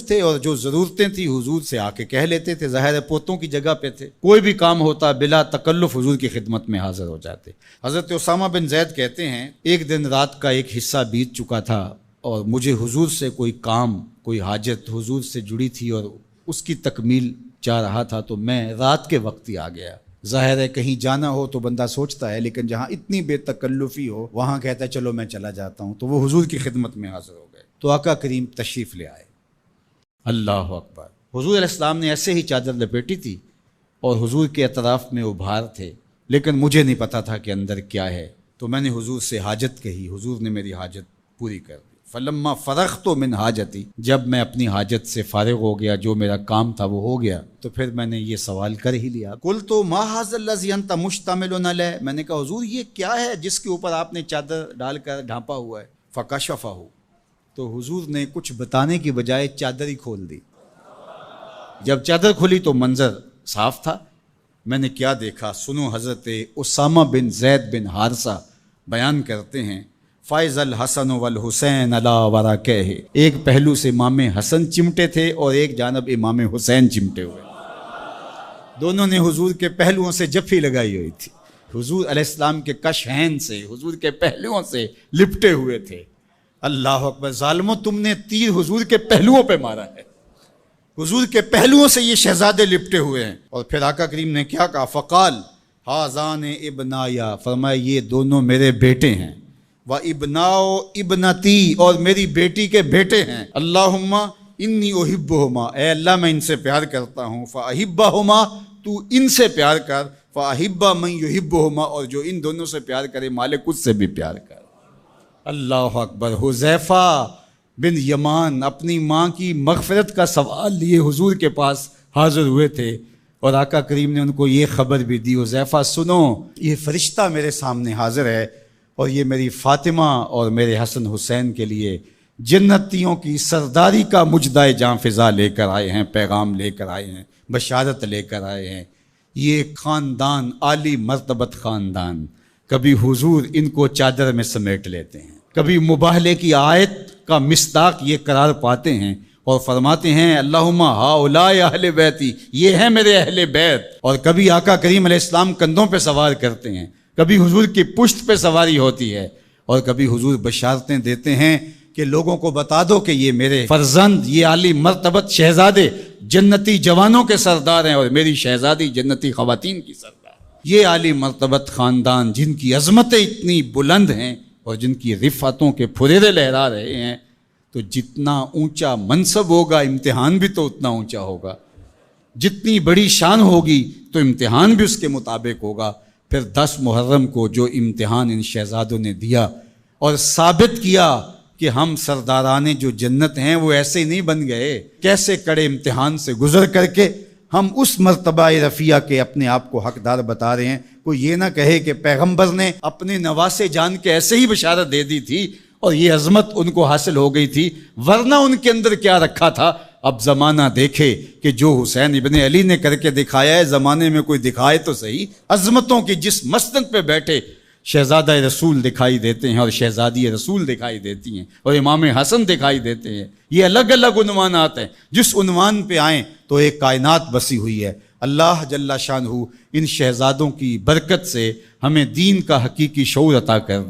تھے اور جو ضرورتیں تھیں حضور سے آ کے کہہ لیتے تھے، ظاہر پوتوں کی جگہ پہ تھے، کوئی بھی کام ہوتا بلا تکلف حضور کی خدمت میں حاضر ہو جاتے۔ حضرت اسامہ بن زید کہتے ہیں ایک دن رات کا ایک حصہ بیت چکا تھا اور مجھے حضور سے کوئی کام، کوئی حاجت حضور سے جڑی تھی اور اس کی تکمیل چاہ رہا تھا، تو میں رات کے وقت ہی آ گیا۔ ظاہر ہے کہیں جانا ہو تو بندہ سوچتا ہے، لیکن جہاں اتنی بے تکلفی ہو وہاں کہتا ہے چلو میں چلا جاتا ہوں، تو وہ حضور کی خدمت میں حاضر ہو گئے۔ تو آقا کریم تشریف لے آئے۔ اللہ اکبر! حضور علیہ السلام نے ایسے ہی چادر لپیٹی تھی اور حضور کے اطراف میں ابھار تھے، لیکن مجھے نہیں پتا تھا کہ اندر کیا ہے، تو میں نے حضور سے حاجت کہی، حضور نے میری حاجت پوری کر دی۔ فلما فرغت من حاجتی، جب میں اپنی حاجت سے فارغ ہو گیا، جو میرا کام تھا وہ ہو گیا، تو پھر میں نے یہ سوال کر ہی لیا، قلت ما ھذا الذی انت مشتمل علیہ، میں نے کہا حضور یہ کیا ہے جس کے اوپر آپ نے چادر ڈال کر ڈھانپا ہوا ہے؟ فکشفہ، تو حضور نے کچھ بتانے کی بجائے چادر ہی کھول دی۔ جب چادر کھلی تو منظر صاف تھا۔ میں نے کیا دیکھا، سنو، حضرت اسامہ بن زید بن حارثہ بیان کرتے ہیں، فائز الحسن والحسین علی ورقہ، ایک پہلو سے امام حسن چمٹے تھے اور ایک جانب امام حسین چمٹے ہوئے، دونوں نے حضور کے پہلوؤں سے جفی لگائی ہوئی تھی، حضور علیہ السلام کے کشہین سے، حضور کے پہلوؤں سے لپٹے ہوئے تھے۔ اللہ اکبر! ظالموں، تم نے تیر حضور کے پہلوؤں پہ مارا ہے، حضور کے پہلوؤں سے یہ شہزادے لپٹے ہوئے ہیں۔ اور پھر آقا کریم نے کیا کہا، فقال ھذان ابنایا، فرمایا یہ دونوں میرے بیٹے ہیں، و ابناؤ ابنتی، اور میری بیٹی کے بیٹے ہیں، اللہم انی احبہما، اے اللہ میں ان سے پیار کرتا ہوں، فاحبہما، تو ان سے پیار کر، فاحب من یحبہما، اور جو ان دونوں سے پیار کرے مالک اس سے بھی پیار کر۔ اللہ اکبر! حذیفہ بن یمان اپنی ماں کی مغفرت کا سوال لیے حضور کے پاس حاضر ہوئے تھے، اور آقا کریم نے ان کو یہ خبر بھی دی، حذیفہ سنو، یہ فرشتہ میرے سامنے حاضر ہے اور یہ میری فاطمہ اور میرے حسن حسین کے لیے جنتیوں کی سرداری کا مجدہ جاں فضا لے کر آئے ہیں، پیغام لے کر آئے ہیں، بشارت لے کر آئے ہیں۔ یہ خاندان عالی مرتبت خاندان، کبھی حضور ان کو چادر میں سمیٹ لیتے ہیں، کبھی مباہلے کی آیت کا مصداق یہ قرار پاتے ہیں اور فرماتے ہیں اللہم ہؤلاء اہل بیتی، یہ ہیں میرے اہل بیت، اور کبھی آقا کریم علیہ السلام کندھوں پہ سوار کرتے ہیں، کبھی حضور کی پشت پہ سواری ہوتی ہے، اور کبھی حضور بشارتیں دیتے ہیں کہ لوگوں کو بتا دو کہ یہ میرے فرزند، یہ عالی مرتبت شہزادے جنتی جوانوں کے سردار ہیں، اور میری شہزادی جنتی خواتین کی سردار۔ یہ عالی مرتبت خاندان جن کی عظمتیں اتنی بلند ہیں اور جن کی رفعتوں کے پھریرے لہرا رہے ہیں، تو جتنا اونچا منصب ہوگا امتحان بھی تو اتنا اونچا ہوگا، جتنی بڑی شان ہوگی تو امتحان بھی اس کے مطابق ہوگا۔ پھر 10 محرم کو جو امتحان ان شہزادوں نے دیا اور ثابت کیا کہ ہم سرداران جو جنت ہیں وہ ایسے ہی نہیں بن گئے، کیسے کڑے امتحان سے گزر کر کے ہم اس مرتبہ رفیع کے اپنے آپ کو حقدار بتا رہے ہیں۔ کوئی یہ نہ کہے کہ پیغمبر نے اپنے نواسے جان کے ایسے ہی بشارت دے دی تھی اور یہ عظمت ان کو حاصل ہو گئی تھی، ورنہ ان کے اندر کیا رکھا تھا۔ اب زمانہ دیکھے کہ جو حسین ابن علی نے کر کے دکھایا ہے، زمانے میں کوئی دکھائے تو صحیح۔ عظمتوں کی جس مسند پہ بیٹھے شہزادہ رسول دکھائی دیتے ہیں اور شہزادی رسول دکھائی دیتی ہیں اور امام حسن دکھائی دیتے ہیں، یہ الگ الگ عنوانات ہیں، جس عنوان پہ آئیں تو ایک کائنات بسی ہوئی ہے۔ اللہ جل شانہ ان شہزادوں کی برکت سے ہمیں دین کا حقیقی شعور عطا کر